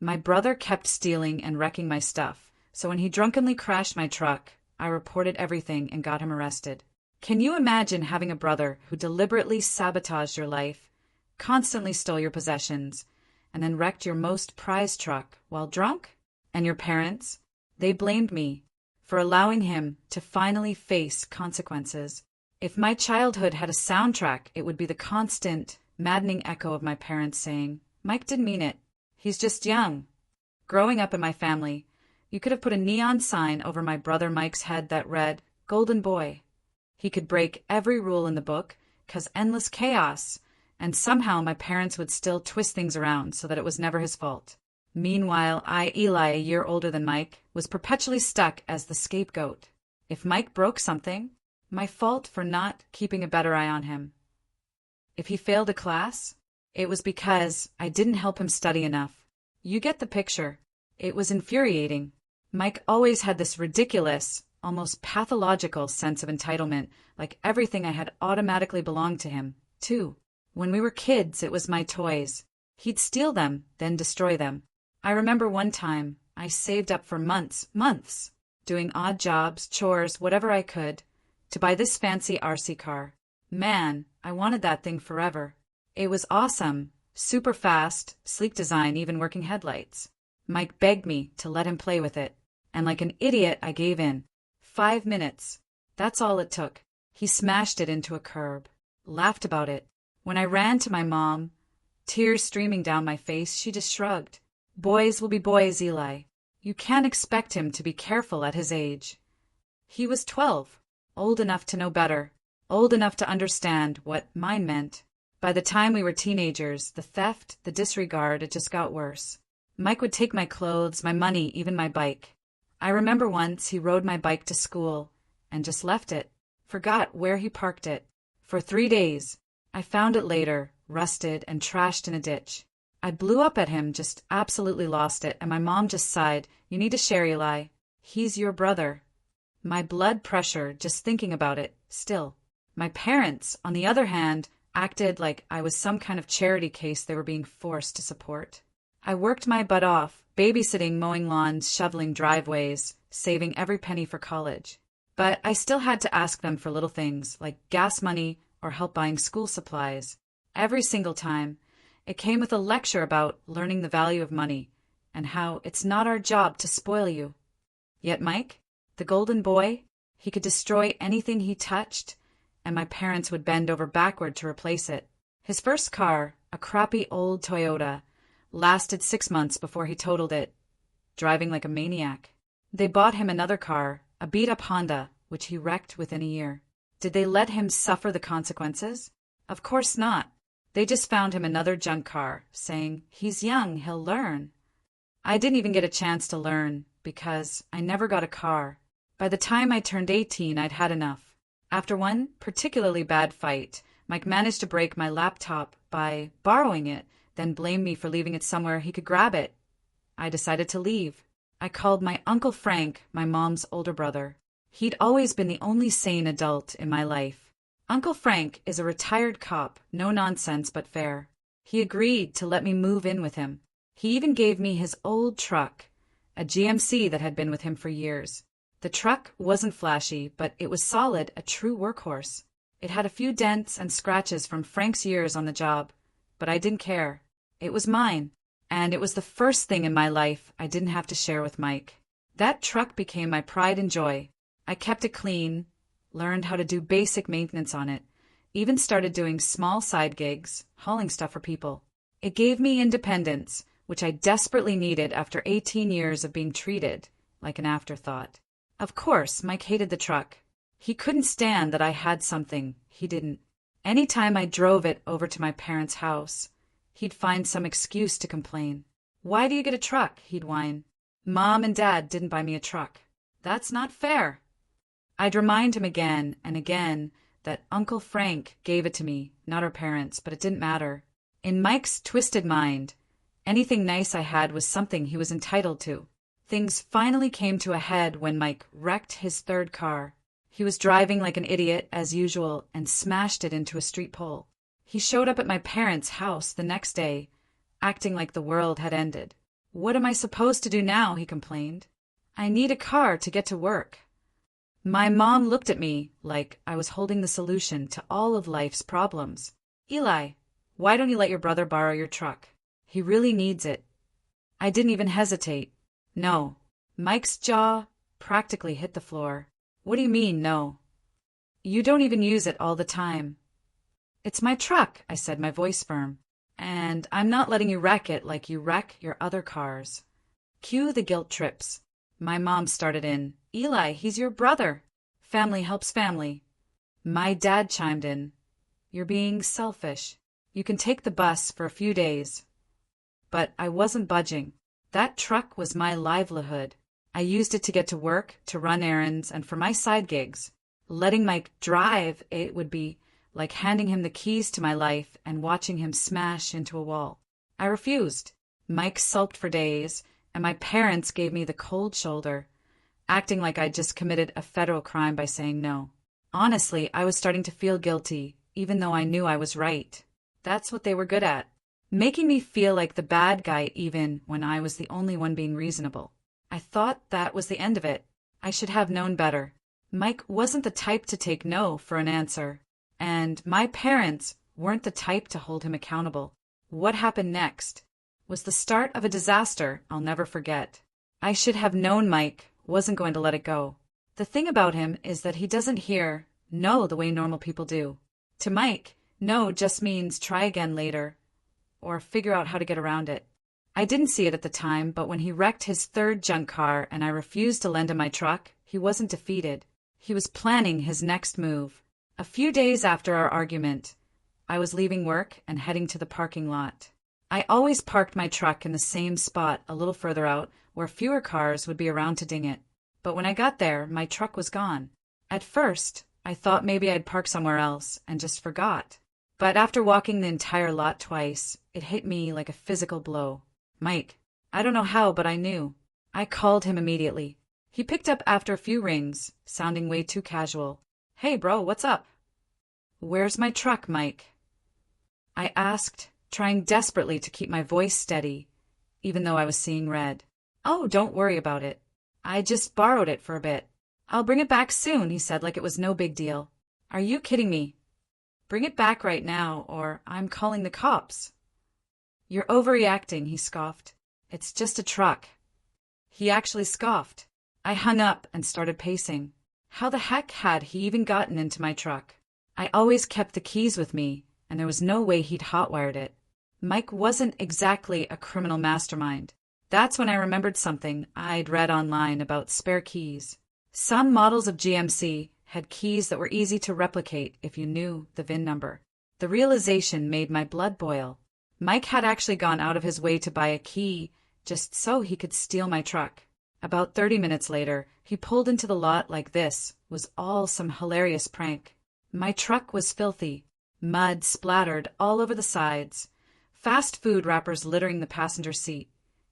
My brother kept stealing and wrecking my stuff, so when he drunkenly crashed my truck, I reported everything and got him arrested. Can you imagine having a brother who deliberately sabotaged your life, constantly stole your possessions, and then wrecked your most prized truck while drunk? And your parents? They blamed me for allowing him to finally face consequences. If my childhood had a soundtrack, it would be the constant, maddening echo of my parents saying, "Mike didn't mean it. He's just young." Growing up in my family, you could have put a neon sign over my brother Mike's head that read, "Golden Boy." He could break every rule in the book, cause endless chaos, and somehow my parents would still twist things around so that it was never his fault. Meanwhile, Eli, a year older than Mike, was perpetually stuck as the scapegoat. If Mike broke something, my fault for not keeping a better eye on him. If he failed a class, it was because I didn't help him study enough. You get the picture. It was infuriating. Mike always had this ridiculous, almost pathological sense of entitlement, like everything I had automatically belonged to him, too. When we were kids, it was my toys. He'd steal them, then destroy them. I remember one time, I saved up for months, doing odd jobs, chores, whatever I could, to buy this fancy RC car. Man, I wanted that thing forever. It was awesome, super fast, sleek design, even working headlights. Mike begged me to let him play with it, and like an idiot, I gave in. 5 minutes. That's all it took. He smashed it into a curb. Laughed about it. When I ran to my mom, tears streaming down my face, she just shrugged. Boys will be boys, Eli. You can't expect him to be careful at his age. He was 12, old enough to know better, old enough to understand what mine meant. By the time we were teenagers, the theft, the disregard, it just got worse. Mike would take my clothes, my money, even my bike. I remember once he rode my bike to school and just left it, forgot where he parked it. For 3 days. I found it later, rusted and trashed in a ditch. I blew up at him, just absolutely lost it, and my mom just sighed, "You need to share, Eli. He's your brother." My blood pressure just thinking about it, still. My parents, on the other hand, acted like I was some kind of charity case they were being forced to support. I worked my butt off, babysitting, mowing lawns, shoveling driveways, saving every penny for college. But I still had to ask them for little things, like gas money or help buying school supplies. Every single time, it came with a lecture about learning the value of money and how it's not our job to spoil you. Yet Mike, the golden boy, he could destroy anything he touched, and my parents would bend over backward to replace it. His first car, a crappy old Toyota, lasted 6 months before he totaled it, driving like a maniac. They bought him another car, a beat-up Honda, which he wrecked within a year. Did they let him suffer the consequences? Of course not. They just found him another junk car, saying, "He's young, he'll learn." I didn't even get a chance to learn, because I never got a car. By the time I turned 18, I'd had enough. After one particularly bad fight, Mike managed to break my laptop by borrowing it, then blamed me for leaving it somewhere he could grab it. I decided to leave. I called my Uncle Frank, my mom's older brother. He'd always been the only sane adult in my life. Uncle Frank is a retired cop, no nonsense but fair. He agreed to let me move in with him. He even gave me his old truck, a GMC that had been with him for years. The truck wasn't flashy, but it was solid, a true workhorse. It had a few dents and scratches from Frank's years on the job, but I didn't care. It was mine, and it was the first thing in my life I didn't have to share with Mike. That truck became my pride and joy. I kept it clean, learned how to do basic maintenance on it, even started doing small side gigs, hauling stuff for people. It gave me independence, which I desperately needed after 18 years of being treated like an afterthought. Of course, Mike hated the truck. He couldn't stand that I had something he didn't. Anytime I drove it over to my parents' house, he'd find some excuse to complain. "Why do you get a truck?" he'd whine. "Mom and Dad didn't buy me a truck. That's not fair." I'd remind him again and again that Uncle Frank gave it to me, not our parents, but it didn't matter. In Mike's twisted mind, anything nice I had was something he was entitled to. Things finally came to a head when Mike wrecked his third car. He was driving like an idiot, as usual, and smashed it into a street pole. He showed up at my parents' house the next day, acting like the world had ended. "What am I supposed to do now?" he complained. "I need a car to get to work." My mom looked at me like I was holding the solution to all of life's problems. "Eli, why don't you let your brother borrow your truck? He really needs it." I didn't even hesitate. "No." Mike's jaw practically hit the floor. "What do you mean, no? You don't even use it all the time." "It's my truck," I said, my voice firm. "And I'm not letting you wreck it like you wreck your other cars." Cue the guilt trips. My mom started in. "Eli, he's your brother. Family helps family." My dad chimed in. "You're being selfish. You can take the bus for a few days." But I wasn't budging. That truck was my livelihood. I used it to get to work, to run errands, and for my side gigs. Letting Mike drive it would be like handing him the keys to my life and watching him smash into a wall. I refused. Mike sulked for days, and my parents gave me the cold shoulder, acting like I'd just committed a federal crime by saying no. Honestly, I was starting to feel guilty, even though I knew I was right. That's what they were good at, making me feel like the bad guy even when I was the only one being reasonable. I thought that was the end of it. I should have known better. Mike wasn't the type to take no for an answer, and my parents weren't the type to hold him accountable. What happened next was the start of a disaster I'll never forget. I should have known Mike wasn't going to let it go. The thing about him is that he doesn't hear no the way normal people do. To Mike, no just means try again later, or figure out how to get around it. I didn't see it at the time, but when he wrecked his third junk car and I refused to lend him my truck, he wasn't defeated. He was planning his next move. A few days after our argument, I was leaving work and heading to the parking lot. I always parked my truck in the same spot a little further out where fewer cars would be around to ding it. But when I got there, my truck was gone. At first, I thought maybe I'd park somewhere else and just forgot. But after walking the entire lot twice, it hit me like a physical blow. Mike. I don't know how, but I knew. I called him immediately. He picked up after a few rings, sounding way too casual. "Hey bro, what's up?" "Where's my truck, Mike?" I asked, trying desperately to keep my voice steady, even though I was seeing red. "Oh, don't worry about it. I just borrowed it for a bit. I'll bring it back soon," he said like it was no big deal. "Are you kidding me? Bring it back right now, or I'm calling the cops." "You're overreacting," he scoffed. "It's just a truck." He actually scoffed. I hung up and started pacing. How the heck had he even gotten into my truck? I always kept the keys with me, and there was no way he'd hotwired it. Mike wasn't exactly a criminal mastermind. That's when I remembered something I'd read online about spare keys. Some models of GMC had keys that were easy to replicate if you knew the VIN number. The realization made my blood boil. Mike had actually gone out of his way to buy a key just so he could steal my truck. About 30 minutes later, he pulled into the lot like this was all some hilarious prank. My truck was filthy. Mud splattered all over the sides, fast food wrappers littering the passenger seat,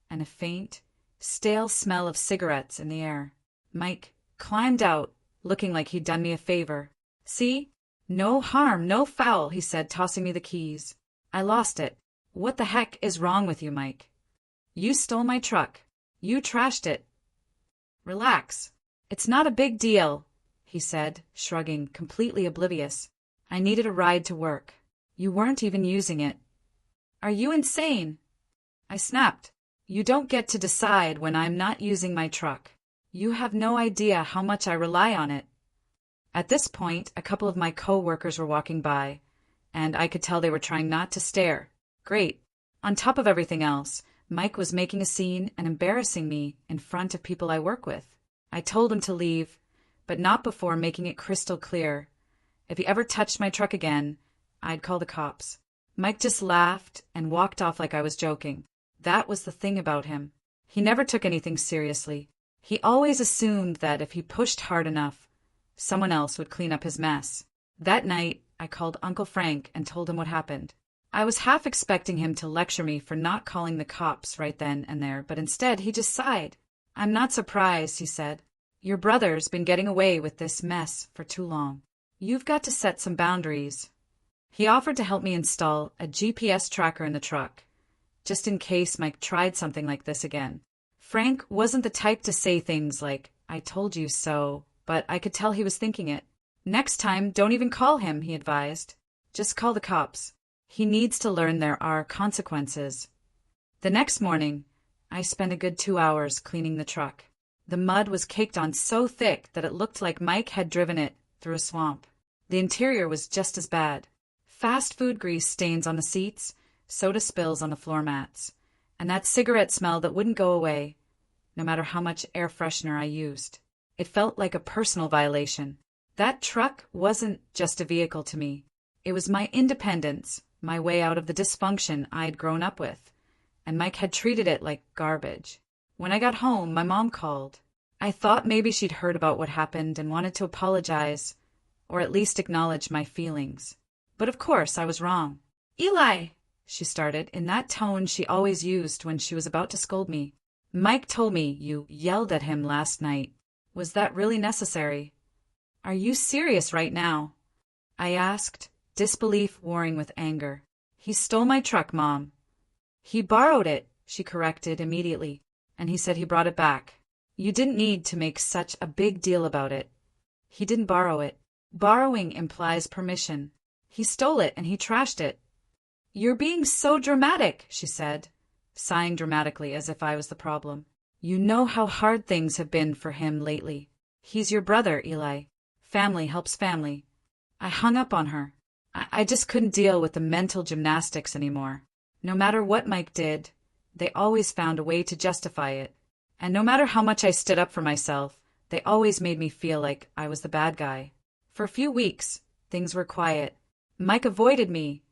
and a faint, stale smell of cigarettes in the air. Mike climbed out, looking like he'd done me a favor. "See? No harm, no foul," he said, tossing me the keys. I lost it. "What the heck is wrong with you, Mike? You stole my truck. You trashed it." "Relax. It's not a big deal," he said, shrugging, completely oblivious. "I needed a ride to work. You weren't even using it." "Are you insane?" I snapped. "You don't get to decide when I'm not using my truck. You have no idea how much I rely on it." At this point, a couple of my co-workers were walking by, and I could tell they were trying not to stare. Great. On top of everything else, Mike was making a scene and embarrassing me in front of people I work with. I told him to leave, but not before making it crystal clear. If he ever touched my truck again, I'd call the cops. Mike just laughed and walked off like I was joking. That was the thing about him. He never took anything seriously. He always assumed that if he pushed hard enough, someone else would clean up his mess. That night, I called Uncle Frank and told him what happened. I was half expecting him to lecture me for not calling the cops right then and there, but instead he just sighed. "I'm not surprised," he said. "Your brother's been getting away with this mess for too long. You've got to set some boundaries." He offered to help me install a GPS tracker in the truck, just in case Mike tried something like this again. Frank wasn't the type to say things like, "I told you so," but I could tell he was thinking it. "Next time, don't even call him," he advised. "Just call the cops. He needs to learn there are consequences." The next morning, I spent a good 2 hours cleaning the truck. The mud was caked on so thick that it looked like Mike had driven it through a swamp. The interior was just as bad. Fast food grease stains on the seats, soda spills on the floor mats, and that cigarette smell that wouldn't go away, no matter how much air freshener I used. It felt like a personal violation. That truck wasn't just a vehicle to me. It was my independence, my way out of the dysfunction I'd grown up with, and Mike had treated it like garbage. When I got home, my mom called. I thought maybe she'd heard about what happened and wanted to apologize, or at least acknowledge my feelings. But of course, I was wrong. "Eli," she started, in that tone she always used when she was about to scold me. "Mike told me you yelled at him last night. Was that really necessary? Are you serious right now?" I asked, disbelief warring with anger. "He stole my truck, Mom." "He borrowed it," she corrected immediately, "and he said he brought it back. You didn't need to make such a big deal about it. He didn't borrow it. Borrowing implies permission. He stole it and he trashed it." "You're being so dramatic," she said, sighing dramatically as if I was the problem. "You know how hard things have been for him lately. He's your brother, Eli. Family helps family." I hung up on her. I just couldn't deal with the mental gymnastics anymore. No matter what Mike did, they always found a way to justify it. And no matter how much I stood up for myself, they always made me feel like I was the bad guy. For a few weeks, things were quiet. Mike avoided me,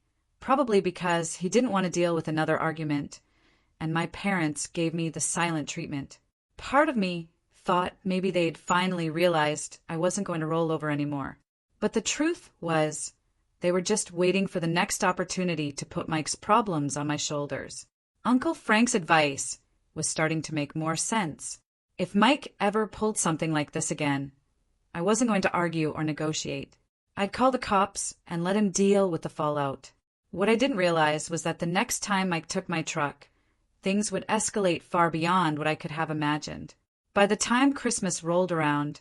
probably because he didn't want to deal with another argument, and my parents gave me the silent treatment. Part of me thought maybe they'd finally realized I wasn't going to roll over anymore. But the truth was, they were just waiting for the next opportunity to put Mike's problems on my shoulders. Uncle Frank's advice was starting to make more sense. If Mike ever pulled something like this again, I wasn't going to argue or negotiate. I'd call the cops and let him deal with the fallout. What I didn't realize was that the next time Mike took my truck, things would escalate far beyond what I could have imagined. By the time Christmas rolled around,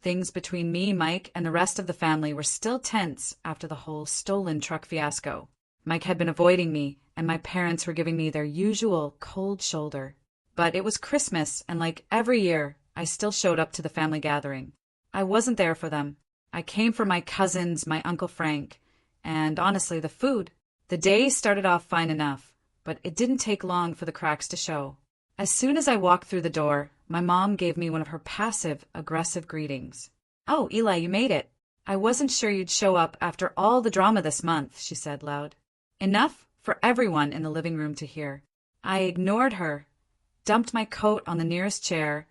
things between me, Mike, and the rest of the family were still tense after the whole stolen truck fiasco. Mike had been avoiding me, and my parents were giving me their usual cold shoulder. But it was Christmas, and like every year, I still showed up to the family gathering. I wasn't there for them. I came for my cousins, my Uncle Frank, and honestly, the food. The day started off fine enough, but it didn't take long for the cracks to show. As soon as I walked through the door, my mom gave me one of her passive-aggressive greetings. "Oh, Eli, you made it. I wasn't sure you'd show up after all the drama this month," she said loud. Enough for everyone in the living room to hear. I ignored her, dumped my coat on the nearest chair,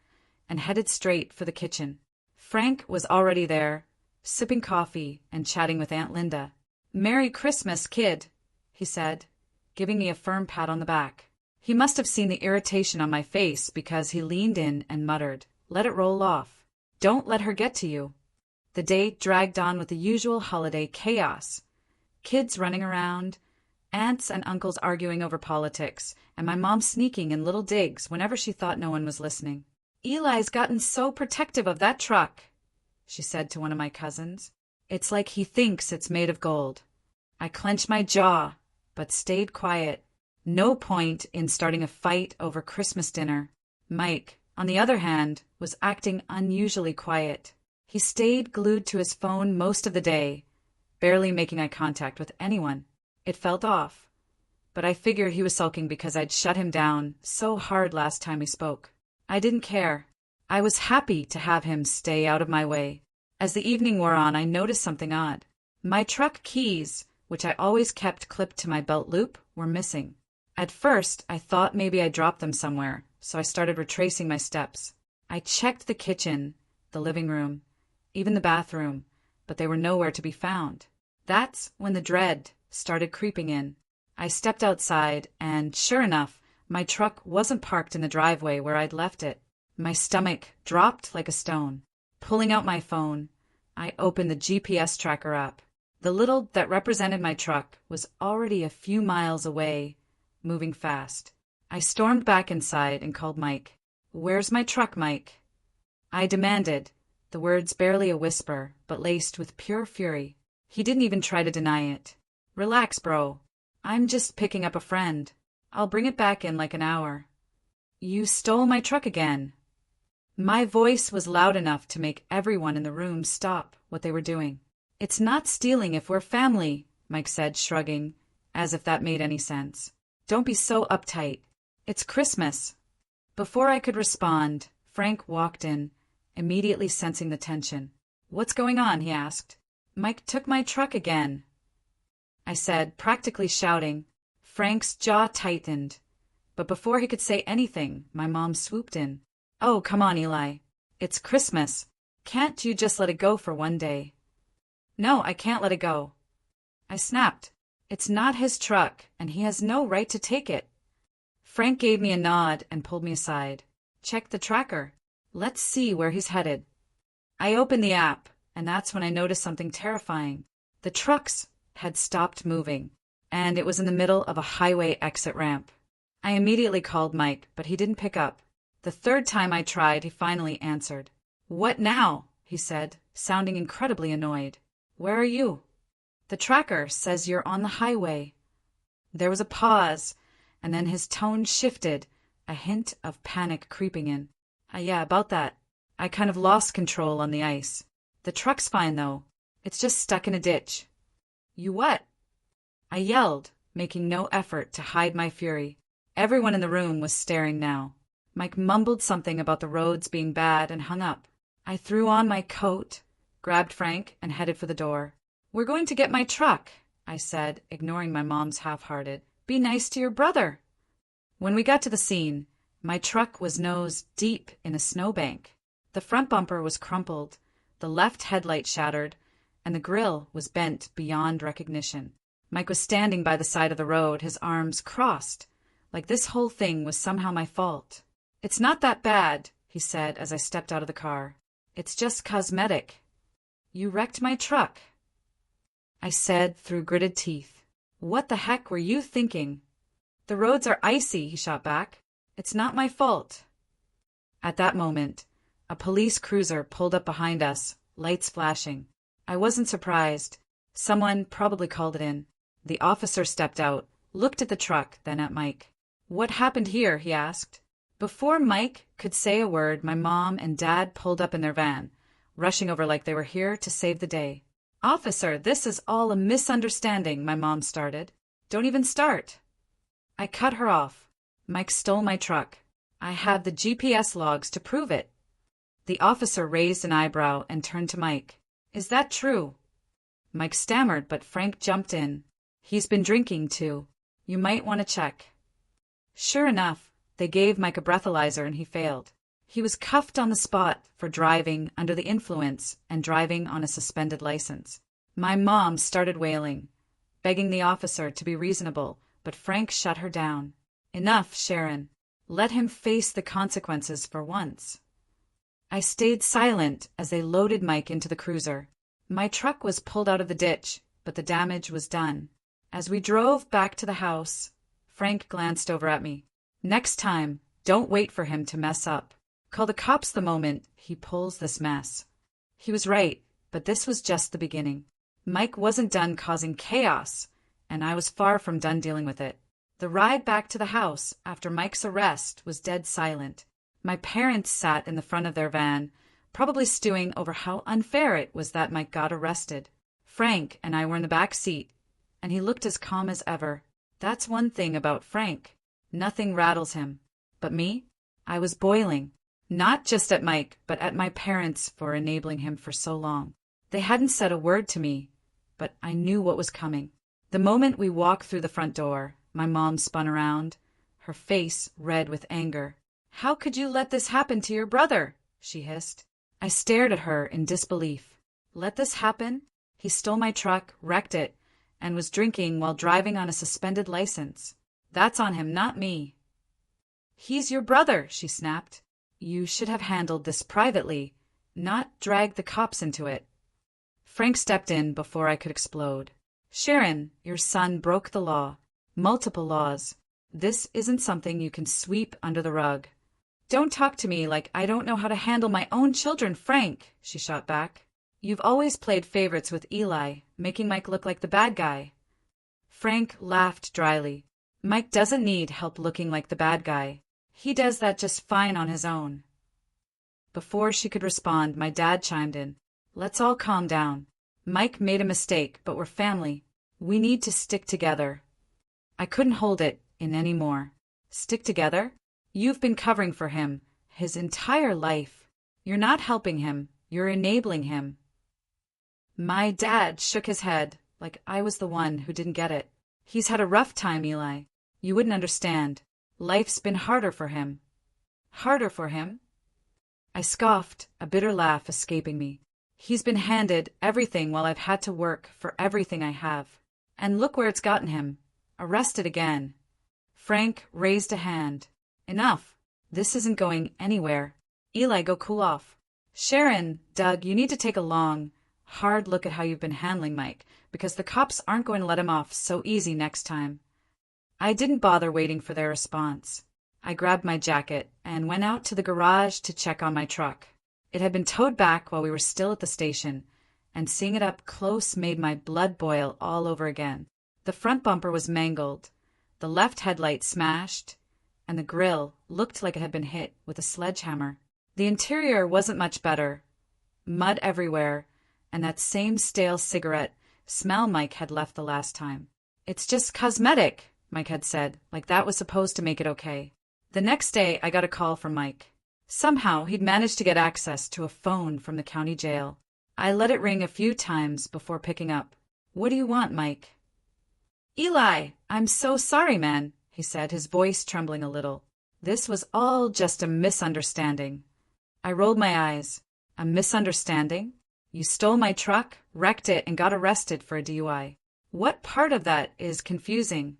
and headed straight for the kitchen. Frank was already there, sipping coffee and chatting with Aunt Linda. "Merry Christmas, kid," he said, giving me a firm pat on the back. He must have seen the irritation on my face because he leaned in and muttered, "Let it roll off. Don't let her get to you." The day dragged on with the usual holiday chaos. Kids running around, aunts and uncles arguing over politics, and my mom sneaking in little digs whenever she thought no one was listening. "Eli's gotten so protective of that truck," she said to one of my cousins. "It's like he thinks it's made of gold." I clenched my jaw, but stayed quiet. No point in starting a fight over Christmas dinner. Mike, on the other hand, was acting unusually quiet. He stayed glued to his phone most of the day, barely making eye contact with anyone. It felt off, but I figured he was sulking because I'd shut him down so hard last time we spoke. I didn't care. I was happy to have him stay out of my way. As the evening wore on, I noticed something odd. My truck keys, which I always kept clipped to my belt loop, were missing. At first, I thought maybe I dropped them somewhere, so I started retracing my steps. I checked the kitchen, the living room, even the bathroom, but they were nowhere to be found. That's when the dread started creeping in. I stepped outside, and sure enough, my truck wasn't parked in the driveway where I'd left it. My stomach dropped like a stone. Pulling out my phone, I opened the GPS tracker app. The little that represented my truck was already a few miles away, moving fast. I stormed back inside and called Mike. "Where's my truck, Mike?" I demanded, the words barely a whisper, but laced with pure fury. He didn't even try to deny it. "Relax, bro. I'm just picking up a friend. I'll bring it back in like an hour." "You stole my truck again." My voice was loud enough to make everyone in the room stop what they were doing. "It's not stealing if we're family," Mike said, shrugging, as if that made any sense. "Don't be so uptight. It's Christmas." Before I could respond, Frank walked in, immediately sensing the tension. "What's going on?" he asked. "Mike took my truck again," I said, practically shouting. Frank's jaw tightened, but before he could say anything, my mom swooped in. "Oh, come on, Eli. It's Christmas. Can't you just let it go for one day?" "No, I can't let it go," I snapped. "It's not his truck, and he has no right to take it." Frank gave me a nod and pulled me aside. "Check the tracker. Let's see where he's headed." I opened the app, and that's when I noticed something terrifying. The trucks had stopped moving, and it was in the middle of a highway exit ramp. I immediately called Mike, but he didn't pick up. The third time I tried, he finally answered. "What now?" he said, sounding incredibly annoyed. "Where are you?" "The tracker says you're on the highway." There was a pause, and then his tone shifted, a hint of panic creeping in. Yeah, about that. I kind of lost control on the ice. The truck's fine, though. It's just stuck in a ditch." "You what?" I yelled, making no effort to hide my fury. Everyone in the room was staring now. Mike mumbled something about the roads being bad and hung up. I threw on my coat, grabbed Frank, and headed for the door. "We're going to get my truck," I said, ignoring my mom's half-hearted. "Be nice to your brother." When we got to the scene, my truck was nose deep in a snowbank. The front bumper was crumpled, the left headlight shattered, and the grill was bent beyond recognition. Mike was standing by the side of the road, his arms crossed, like this whole thing was somehow my fault. "It's not that bad," he said as I stepped out of the car. "It's just cosmetic." "You wrecked my truck," I said through gritted teeth. "What the heck were you thinking?" "The roads are icy," he shot back. "It's not my fault." At that moment, a police cruiser pulled up behind us, lights flashing. I wasn't surprised. Someone probably called it in. The officer stepped out, looked at the truck, then at Mike. "What happened here?" he asked. Before Mike could say a word, my mom and dad pulled up in their van, rushing over like they were here to save the day. "Officer, this is all a misunderstanding," my mom started. "Don't even start." I cut her off. "Mike stole my truck. I have the GPS logs to prove it." The officer raised an eyebrow and turned to Mike. "Is that true?" Mike stammered, but Frank jumped in. "He's been drinking, too. You might want to check." Sure enough, they gave Mike a breathalyzer and he failed. He was cuffed on the spot for driving under the influence and driving on a suspended license. My mom started wailing, begging the officer to be reasonable, but Frank shut her down. "Enough, Sharon. Let him face the consequences for once." I stayed silent as they loaded Mike into the cruiser. My truck was pulled out of the ditch, but the damage was done. As we drove back to the house, Frank glanced over at me. "Next time, don't wait for him to mess up. Call the cops the moment he pulls this mess." He was right, but this was just the beginning. Mike wasn't done causing chaos, and I was far from done dealing with it. The ride back to the house after Mike's arrest was dead silent. My parents sat in the front of their van, probably stewing over how unfair it was that Mike got arrested. Frank and I were in the back seat, and he looked as calm as ever. That's one thing about Frank. Nothing rattles him. But me? I was boiling. Not just at Mike, but at my parents for enabling him for so long. They hadn't said a word to me, but I knew what was coming. The moment we walked through the front door, my mom spun around, her face red with anger. "How could you let this happen to your brother?" she hissed. I stared at her in disbelief. "Let this happen? He stole my truck, wrecked it, and was drinking while driving on a suspended license. That's on him, not me." "He's your brother," she snapped. "You should have handled this privately, not dragged the cops into it." Frank stepped in before I could explode. "Sharon, your son broke the law. Multiple laws. This isn't something you can sweep under the rug. Don't talk to me like I don't know how to handle my own children, Frank, she shot back. You've always played favorites with Eli, making Mike look like the bad guy. Frank laughed dryly. Mike doesn't need help looking like the bad guy. He does that just fine on his own. Before she could respond, my dad chimed in. Let's all calm down. Mike made a mistake, but we're family. We need to stick together. I couldn't hold it in any more. Stick together? You've been covering for him his entire life. You're not helping him. You're enabling him. My dad shook his head like I was the one who didn't get it. He's had a rough time, Eli. You wouldn't understand. Life's been harder for him. Harder for him? I scoffed, a bitter laugh escaping me. He's been handed everything while I've had to work for everything I have. And look where it's gotten him. Arrested again. Frank raised a hand. Enough. This isn't going anywhere. Eli, go cool off. Sharon, Doug, you need to take a long, hard look at how you've been handling Mike, because the cops aren't going to let him off so easy next time. I didn't bother waiting for their response. I grabbed my jacket and went out to the garage to check on my truck. It had been towed back while we were still at the station, and seeing it up close made my blood boil all over again. The front bumper was mangled, the left headlight smashed, and the grill looked like it had been hit with a sledgehammer. The interior wasn't much better. Mud everywhere, and that same stale cigarette smell Mike had left the last time. It's just cosmetic, Mike had said, like that was supposed to make it okay. The next day, I got a call from Mike. Somehow, he'd managed to get access to a phone from the county jail. I let it ring a few times before picking up. What do you want, Mike? Eli, I'm so sorry, man, he said, his voice trembling a little. This was all just a misunderstanding. I rolled my eyes. A misunderstanding? You stole my truck, wrecked it, and got arrested for a DUI. What part of that is confusing?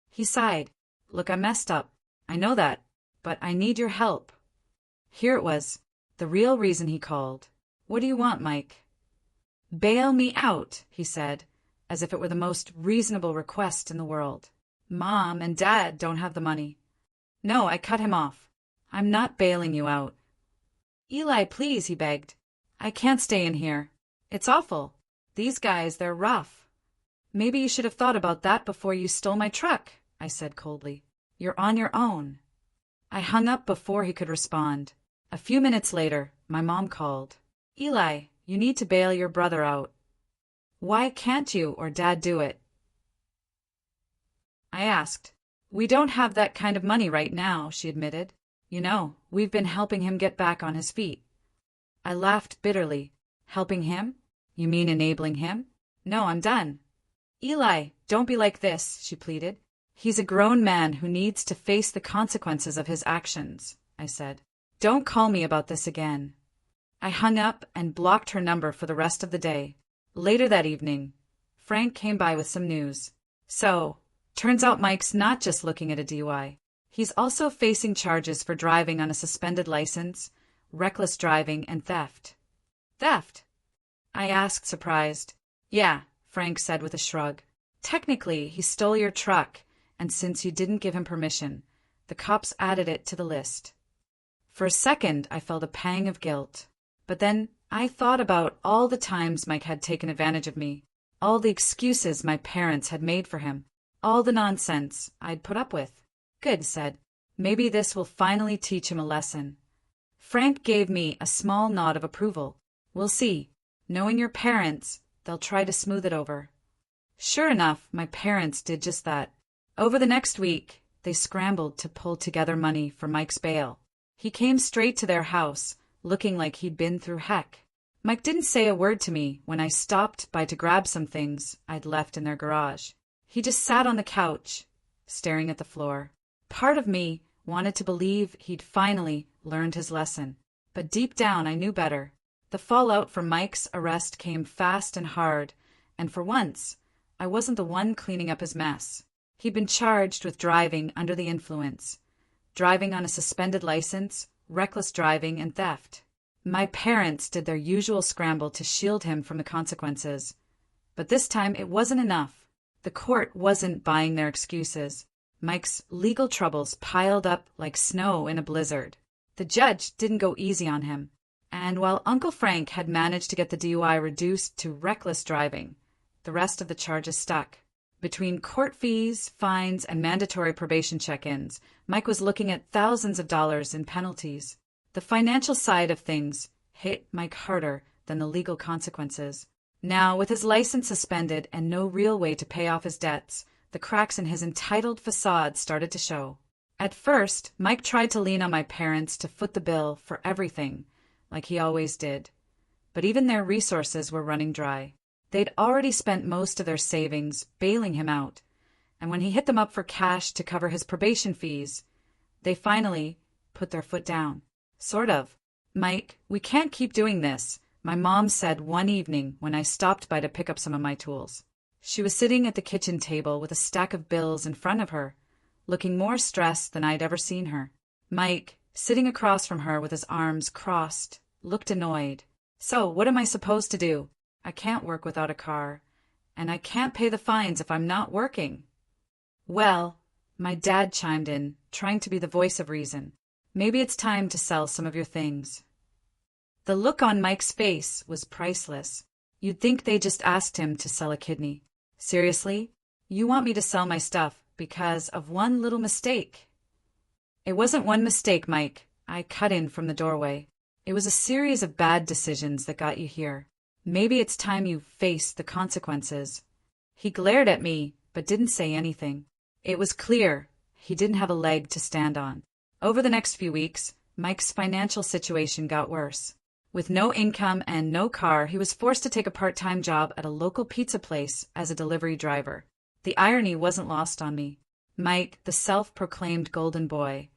He sighed. Look, I messed up. I know that, but I need your help. Here it was, the real reason he called. What do you want, Mike? Bail me out, he said, as if it were the most reasonable request in the world. Mom and Dad don't have the money. No, I cut him off. I'm not bailing you out. Eli, please, he begged. I can't stay in here. It's awful. These guys, they're rough. Maybe you should have thought about that before you stole my truck, I said coldly. You're on your own. I hung up before he could respond. A few minutes later, my mom called. Eli, you need to bail your brother out. Why can't you or Dad do it? I asked. We don't have that kind of money right now, she admitted. You know, we've been helping him get back on his feet. I laughed bitterly. Helping him? You mean enabling him? No, I'm done. Eli, don't be like this, she pleaded. He's a grown man who needs to face the consequences of his actions, I said. Don't call me about this again. I hung up and blocked her number for the rest of the day. Later that evening, Frank came by with some news. So, turns out Mike's not just looking at a DUI. He's also facing charges for driving on a suspended license, reckless driving, and theft. Theft? I asked, surprised. Yeah, Frank said with a shrug. Technically, he stole your truck, and since you didn't give him permission, the cops added it to the list. For a second, I felt a pang of guilt. But then I thought about all the times Mike had taken advantage of me, all the excuses my parents had made for him, all the nonsense I'd put up with. Good, said. Maybe this will finally teach him a lesson. Frank gave me a small nod of approval. We'll see. Knowing your parents, they'll try to smooth it over. Sure enough, my parents did just that. Over the next week, they scrambled to pull together money for Mike's bail. He came straight to their house, looking like he'd been through heck. Mike didn't say a word to me when I stopped by to grab some things I'd left in their garage. He just sat on the couch, staring at the floor. Part of me wanted to believe he'd finally learned his lesson, but deep down I knew better. The fallout from Mike's arrest came fast and hard, and for once, I wasn't the one cleaning up his mess. He'd been charged with driving under the influence, driving on a suspended license, reckless driving, and theft. My parents did their usual scramble to shield him from the consequences. But this time it wasn't enough. The court wasn't buying their excuses. Mike's legal troubles piled up like snow in a blizzard. The judge didn't go easy on him, and while Uncle Frank had managed to get the DUI reduced to reckless driving, the rest of the charges stuck. Between court fees, fines, and mandatory probation check-ins, Mike was looking at thousands of dollars in penalties. The financial side of things hit Mike harder than the legal consequences. Now, with his license suspended and no real way to pay off his debts, the cracks in his entitled facade started to show. At first, Mike tried to lean on my parents to foot the bill for everything, like he always did. But even their resources were running dry. They'd already spent most of their savings bailing him out, and when he hit them up for cash to cover his probation fees, they finally put their foot down. Sort of. "Mike, we can't keep doing this," my mom said one evening when I stopped by to pick up some of my tools. She was sitting at the kitchen table with a stack of bills in front of her, looking more stressed than I'd ever seen her. Mike, sitting across from her with his arms crossed, looked annoyed. "So, what am I supposed to do? I can't work without a car, and I can't pay the fines if I'm not working." "Well," my dad chimed in, trying to be the voice of reason, "maybe it's time to sell some of your things." The look on Mike's face was priceless. You'd think they just asked him to sell a kidney. "Seriously? You want me to sell my stuff because of one little mistake?" "It wasn't one mistake, Mike," I cut in from the doorway. "It was a series of bad decisions that got you here. Maybe it's time you face the consequences." He glared at me, but didn't say anything. It was clear he didn't have a leg to stand on. Over the next few weeks, Mike's financial situation got worse. With no income and no car, he was forced to take a part-time job at a local pizza place as a delivery driver. The irony wasn't lost on me. Mike, the self-proclaimed golden boy,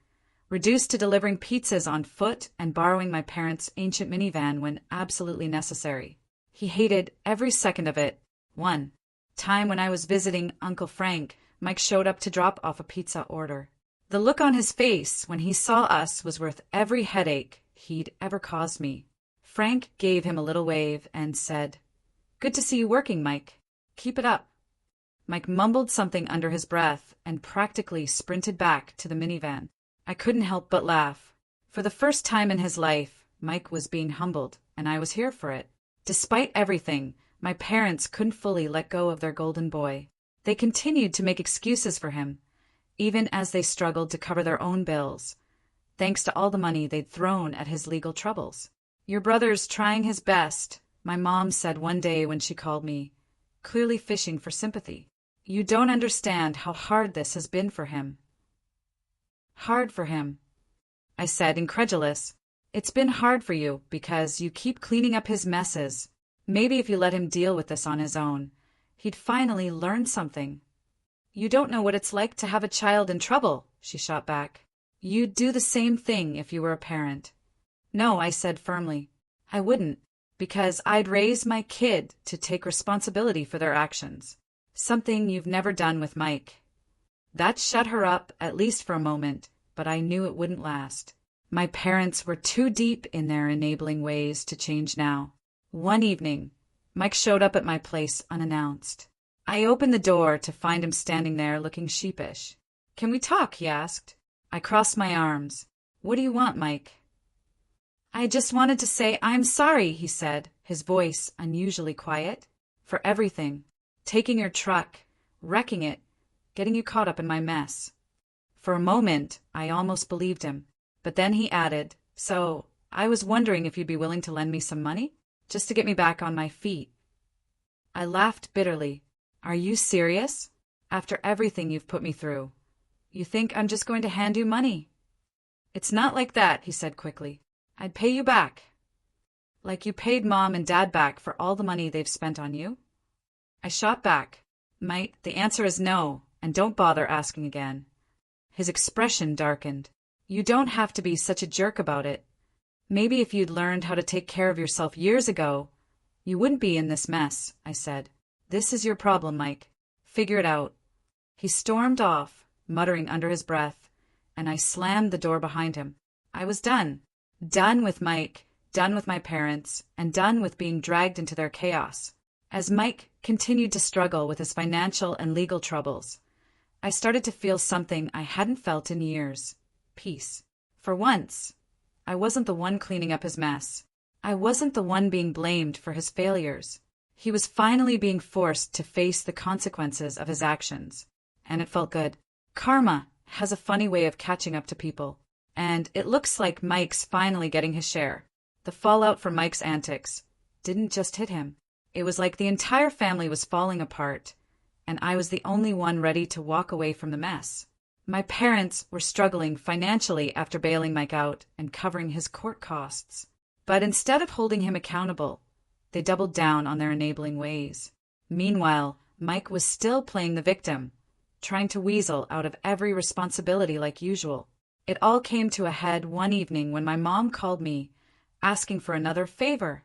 reduced to delivering pizzas on foot and borrowing my parents' ancient minivan when absolutely necessary. He hated every second of it. One time when I was visiting Uncle Frank, Mike showed up to drop off a pizza order. The look on his face when he saw us was worth every headache he'd ever caused me. Frank gave him a little wave and said, "Good to see you working, Mike. Keep it up." Mike mumbled something under his breath and practically sprinted back to the minivan. I couldn't help but laugh. For the first time in his life, Mike was being humbled, and I was here for it. Despite everything, my parents couldn't fully let go of their golden boy. They continued to make excuses for him, even as they struggled to cover their own bills, thanks to all the money they'd thrown at his legal troubles. "Your brother's trying his best," my mom said one day when she called me, clearly fishing for sympathy. "You don't understand how hard this has been for him." "Hard for him?" I said, incredulous. "It's been hard for you because you keep cleaning up his messes. Maybe if you let him deal with this on his own, he'd finally learn something." "You don't know what it's like to have a child in trouble," she shot back. "You'd do the same thing if you were a parent." "No," I said firmly. "I wouldn't, because I'd raise my kid to take responsibility for their actions. Something you've never done with Mike." That shut her up, at least for a moment, but I knew it wouldn't last. My parents were too deep in their enabling ways to change now. One evening, Mike showed up at my place unannounced. I opened the door to find him standing there looking sheepish. "Can we talk?" he asked. I crossed my arms. "What do you want, Mike?" "I just wanted to say I'm sorry," he said, his voice unusually quiet. "For everything. Taking your truck, wrecking it, getting you caught up in my mess." For a moment, I almost believed him. But then he added, "So, I was wondering if you'd be willing to lend me some money, just to get me back on my feet." I laughed bitterly. "Are you serious? After everything you've put me through, you think I'm just going to hand you money?" "It's not like that," he said quickly. "I'd pay you back." "Like you paid Mom and Dad back for all the money they've spent on you?" I shot back. "Mike, the answer is no, and don't bother asking again." His expression darkened. "You don't have to be such a jerk about it. Maybe if you'd learned how to take care of yourself years ago, you wouldn't be in this mess," I said. "This is your problem, Mike. Figure it out." He stormed off, muttering under his breath, and I slammed the door behind him. I was done. Done with Mike, done with my parents, and done with being dragged into their chaos. As Mike continued to struggle with his financial and legal troubles, I started to feel something I hadn't felt in years. Peace. For once, I wasn't the one cleaning up his mess. I wasn't the one being blamed for his failures. He was finally being forced to face the consequences of his actions. And it felt good. Karma has a funny way of catching up to people. And it looks like Mike's finally getting his share. The fallout from Mike's antics didn't just hit him. It was like the entire family was falling apart, and I was the only one ready to walk away from the mess. My parents were struggling financially after bailing Mike out and covering his court costs. But instead of holding him accountable, they doubled down on their enabling ways. Meanwhile, Mike was still playing the victim, trying to weasel out of every responsibility like usual. It all came to a head one evening when my mom called me, asking for another favor.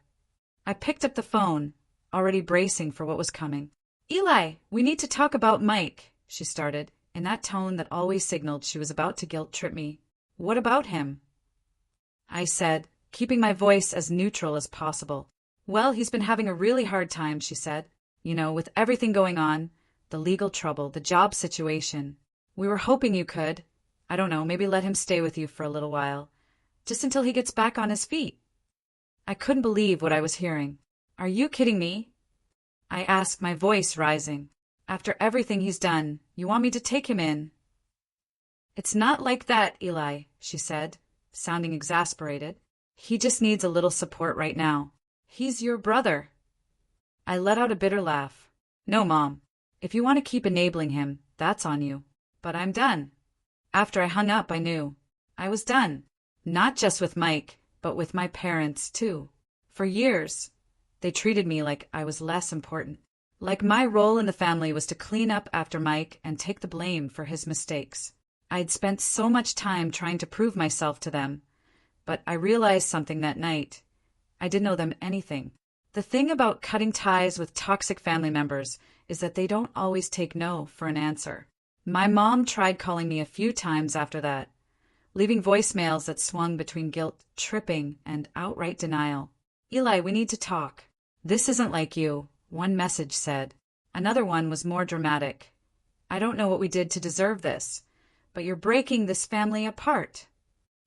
I picked up the phone, already bracing for what was coming. "Eli, we need to talk about Mike," she started, in that tone that always signaled she was about to guilt-trip me. "What about him?" I said, keeping my voice as neutral as possible. "Well, he's been having a really hard time," she said. "You know, with everything going on, the legal trouble, the job situation. We were hoping you could, I don't know, maybe let him stay with you for a little while, just until he gets back on his feet." I couldn't believe what I was hearing. "Are you kidding me?" I asked, my voice rising. "After everything he's done, you want me to take him in?" "It's not like that, Eli," she said, sounding exasperated. "He just needs a little support right now. He's your brother." I let out a bitter laugh. "No, Mom. If you want to keep enabling him, that's on you. But I'm done." After I hung up, I knew. I was done. Not just with Mike, but with my parents, too. For years, they treated me like I was less important. Like my role in the family was to clean up after Mike and take the blame for his mistakes. I'd spent so much time trying to prove myself to them, but I realized something that night. I didn't owe them anything. The thing about cutting ties with toxic family members is that they don't always take no for an answer. My mom tried calling me a few times after that, leaving voicemails that swung between guilt, tripping, and outright denial. "Eli, we need to talk. This isn't like you," one message said. Another one was more dramatic. "I don't know what we did to deserve this, but you're breaking this family apart."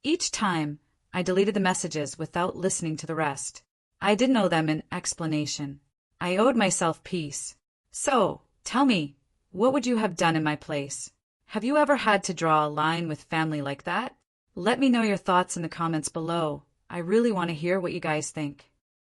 Each time, I deleted the messages without listening to the rest. I didn't owe them an explanation. I owed myself peace. "So, tell me, what would you have done in my place? Have you ever had to draw a line with family like that? Let me know your thoughts in the comments below. I really want to hear what you guys think."